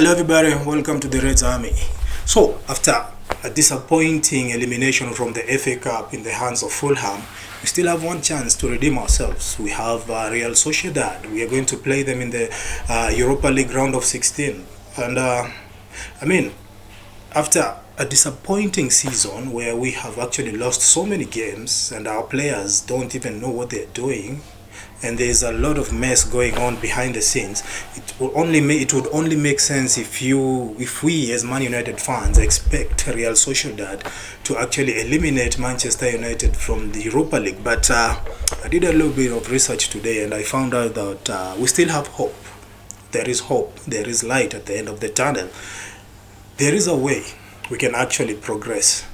Hello everybody, welcome to the Reds Army. So, after a disappointing elimination from the FA Cup in the hands of Fulham, we still have one chance to redeem ourselves. We have Real Sociedad. We are going to play them in the Europa League round of 16. And after a disappointing season where we have actually lost so many games and our players don't even know what they're doing, and there's a lot of mess going on behind the scenes, it would only make sense if we as Man United fans expect Real Sociedad to actually eliminate Manchester United from the Europa League. But I did a little bit of research today and I found out that we still have hope. There is hope. There is light at the end of the tunnel. There is a way we can actually progress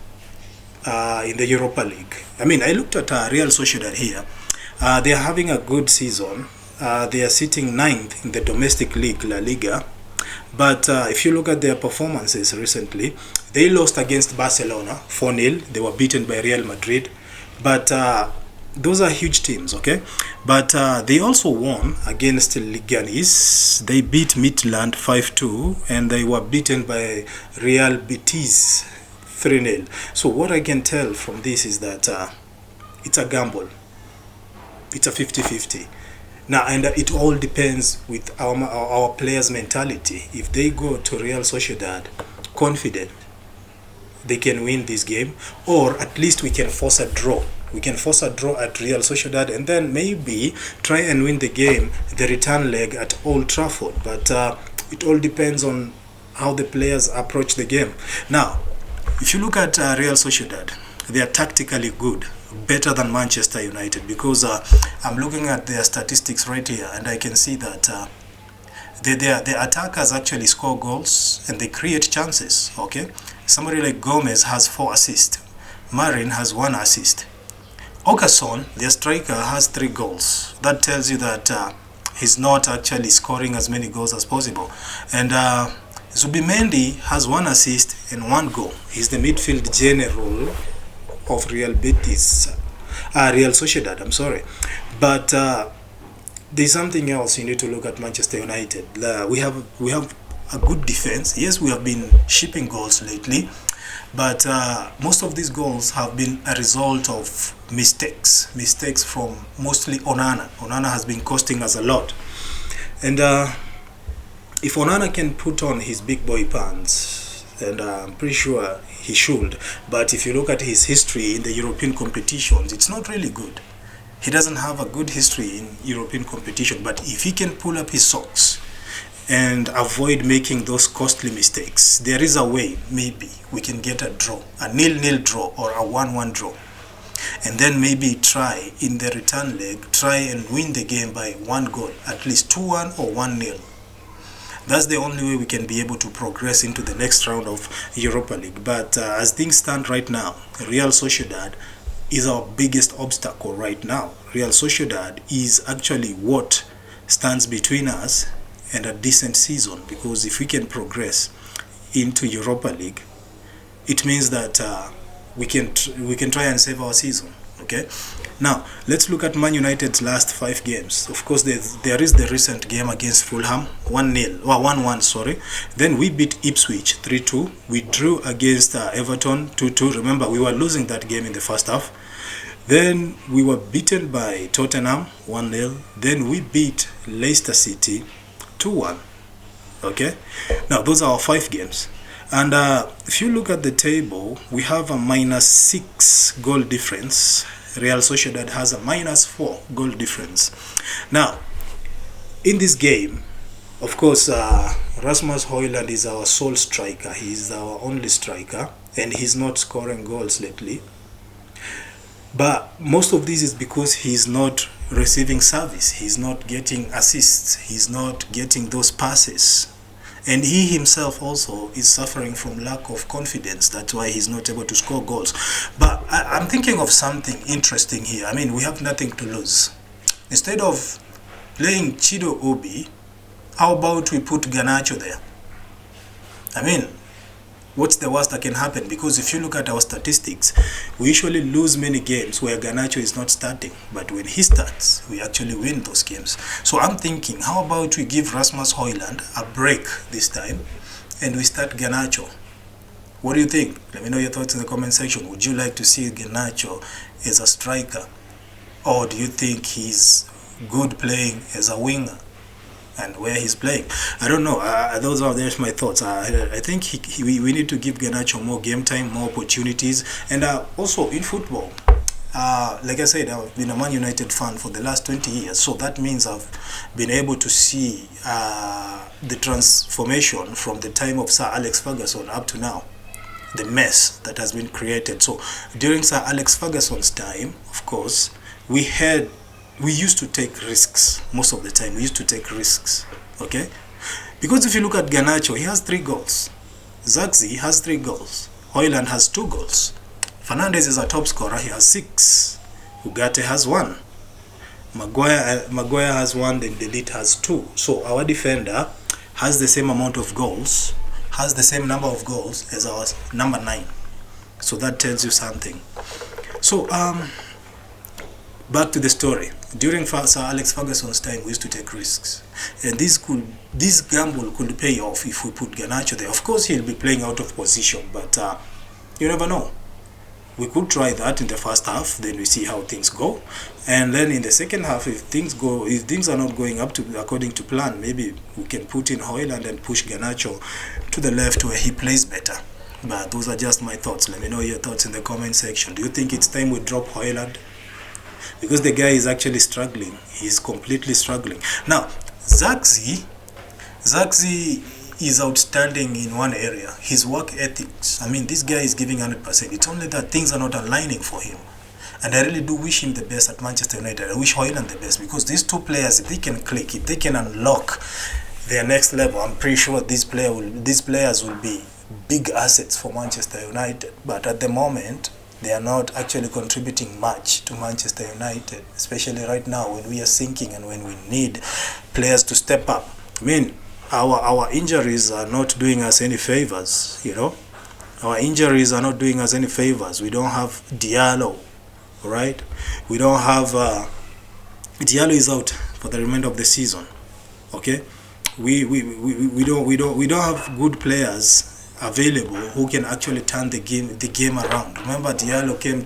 in the Europa League. I looked at Real Sociedad here. They are having a good season. They are sitting 9th in the domestic league, La Liga. But if you look at their performances recently, they lost against Barcelona 4-0. They were beaten by Real Madrid. But those are huge teams, okay? But they also won against Leganes. They beat Midtjylland 5-2, and they were beaten by Real Betis 3-0. So what I can tell from this is that it's a gamble. It's a 50-50. Now, and it all depends with our players' mentality. If they go to Real Sociedad confident they can win this game, or at least we can force a draw. We can force a draw at Real Sociedad and then maybe try and win the game, the return leg at Old Trafford. But it all depends on how the players approach the game. Now, if you look at Real Sociedad, they are tactically good, better than Manchester United, because I'm looking at their statistics right here and I can see that the attackers actually score goals and they create chances, okay? Somebody like Gomez has 4 assists. Marin has 1 assist. Okason, their striker, has 3 goals. That tells you that he's not actually scoring as many goals as possible. And Zubimendi has 1 assist and 1 goal. He's the midfield general of Real Sociedad, I'm sorry. But there's something else you need to look at Manchester United. We have a good defense. Yes, we have been shipping goals lately, but most of these goals have been a result of mistakes from mostly Onana. Onana has been costing us a lot. And if Onana can put on his big boy pants, and I'm pretty sure he should, but if you look at his history in the European competitions, it's not really good. He doesn't have a good history in European competition, but if he can pull up his socks and avoid making those costly mistakes, there is a way maybe we can get a draw, a 0-0 draw or a 1-1 draw, and then maybe try in the return leg, try and win the game by 1 goal, at least 2-1 or 1-0. That's the only way we can be able to progress into the next round of Europa League. But as things stand right now, Real Sociedad is our biggest obstacle right now. Real Sociedad is actually what stands between us and a decent season, because if we can progress into Europa League, it means that we can try and save our season. Okay, now let's look at Man United's last 5 games. Of course, there is the recent game against Fulham, 1-1, sorry. Then we beat Ipswich 3-2. We drew against Everton 2-2. Remember, we were losing that game in the first half. Then we were beaten by Tottenham 1-0. Then we beat Leicester City 2-1. Okay, now those are our 5 games. And if you look at the table, we have a -6 goal difference. Real Sociedad has a -4 goal difference. Now, in this game, of course, Rasmus Hojlund is our sole striker. He's our only striker, and he's not scoring goals lately. But most of this is because he's not receiving service. He's not getting assists. He's not getting those passes. And he himself also is suffering from lack of confidence. That's why he's not able to score goals. But I'm thinking of something interesting here. We have nothing to lose. Instead of playing Chido Obi, how about we put Garnacho there? What's the worst that can happen? Because if you look at our statistics, we usually lose many games where Garnacho is not starting. But when he starts, we actually win those games. So I'm thinking, how about we give Rasmus Hojlund a break this time and we start Garnacho? What do you think? Let me know your thoughts in the comment section. Would you like to see Garnacho as a striker? Or do you think he's good playing as a winger? And where he's playing, I don't know. Those are my thoughts. I think we need to give Garnacho more game time, more opportunities, and also in football. Like I said, I've been a Man United fan for the last 20 years, so that means I've been able to see the transformation from the time of Sir Alex Ferguson up to now, the mess that has been created. So during Sir Alex Ferguson's time, of course, we used to take risks. Most of the time we used to take risks, okay? Because if you look at Garnacho, he has 3 goals. Zagzi has 3 goals. Hojlund has 2 goals. Fernandes is a top scorer, he has 6. Ugarte has 1. Maguire has 1, then Delete has 2. So our defender has the same amount of goals, has the same number of goals as our number 9. So that tells you something. So back to the story. During Sir Alex Ferguson's time, we used to take risks, and this gamble could pay off if we put Garnacho there. Of course, he'll be playing out of position, but you never know. We could try that in the first half, then we see how things go, and then in the second half, if things are not going according to plan, maybe we can put in Hojlund and push Garnacho to the left where he plays better. But those are just my thoughts. Let me know your thoughts in the comment section. Do you think it's time we drop Hojlund? Because the guy is actually struggling. He's completely struggling. Now, Zagzi is outstanding in one area, his work ethics. I mean, this guy is giving 100%. It's only that things are not aligning for him. And I really do wish him the best at Manchester United. I wish Hojlund the best, because these 2 players, if they can click, if they can unlock their next level, I'm pretty sure these players will be big assets for Manchester United. But at the moment, they are not actually contributing much to Manchester United, especially right now when we are sinking and when we need players to step up. I mean, our injuries are not doing us any favors, you know. Our injuries are not doing us any favors. We don't have Diallo, right? We don't have Diallo is out for the remainder of the season. Okay, we don't have good players available who can actually turn the game around. Remember, Diallo came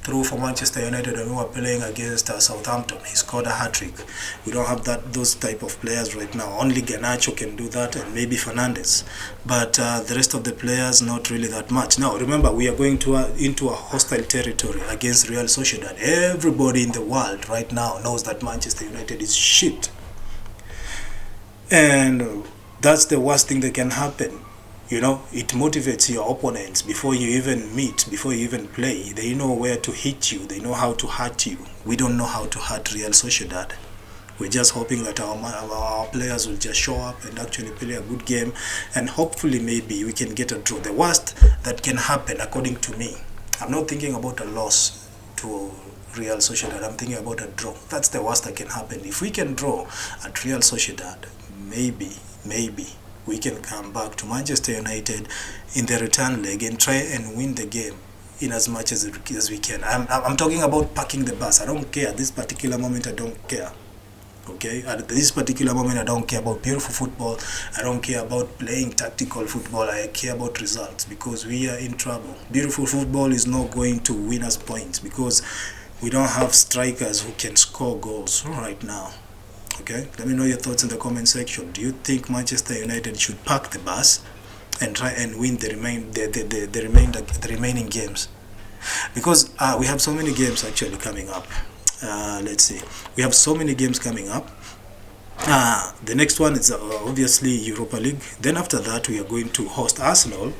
through for Manchester United when we were playing against Southampton. He scored a hat-trick. We don't have those type of players right now. Only Garnacho can do that, and maybe Fernandes. But the rest of the players, not really that much. Now, remember, we are going into a hostile territory against Real Sociedad. Everybody in the world right now knows that Manchester United is shit. And that's the worst thing that can happen. You know, it motivates your opponents before you even meet, before you even play. They know where to hit you. They know how to hurt you. We don't know how to hurt Real Sociedad. We're just hoping that our players will just show up and actually play a good game, and hopefully maybe we can get a draw. The worst that can happen, according to me, I'm not thinking about a loss to Real Sociedad. I'm thinking about a draw. That's the worst that can happen. If we can draw at Real Sociedad, maybe we can come back to Manchester United in the return leg and try and win the game in as much as we can. I'm talking about parking the bus. I don't care. At this particular moment, I don't care. Okay? At this particular moment, I don't care about beautiful football. I don't care about playing tactical football. I care about results, because we are in trouble. Beautiful football is not going to win us points because we don't have strikers who can score goals right now. Okay, let me know your thoughts in the comment section. Do you think Manchester United should park the bus and try and win the remaining games? Because we have so many games actually coming up. Let's see, we have so many games coming up. The next one is obviously Europa League. Then after that, we are going to host Arsenal.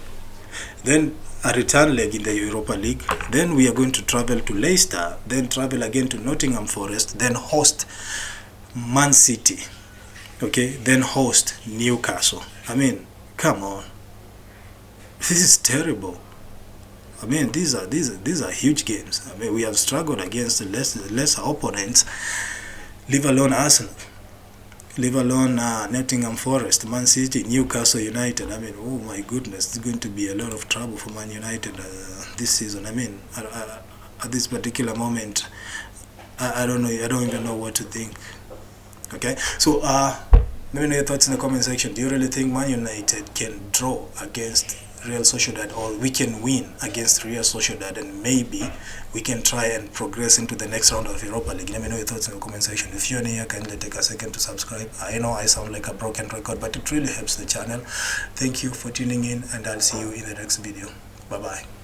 Then a return leg in the Europa League. Then we are going to travel to Leicester. Then travel again to Nottingham Forest. Then host Man City, okay, then host Newcastle. I mean, come on, this is terrible. I mean, these are huge games. I mean, we have struggled against the lesser opponents, leave alone Arsenal. leave alone Nottingham Forest, Man City, Newcastle United. I mean, oh my goodness, it's going to be a lot of trouble for Man United this season. I mean, at this particular moment, I don't know. I don't even know what to think. Okay, so let me know your thoughts in the comment section. Do you really think Man United can draw against Real Sociedad, or we can win against Real Sociedad, and maybe we can try and progress into the next round of Europa League? Let me know your thoughts in the comment section. If you're new here, kindly take a second to subscribe. I know I sound like a broken record, but it really helps the channel. Thank you for tuning in, and I'll see you in the next video. Bye bye.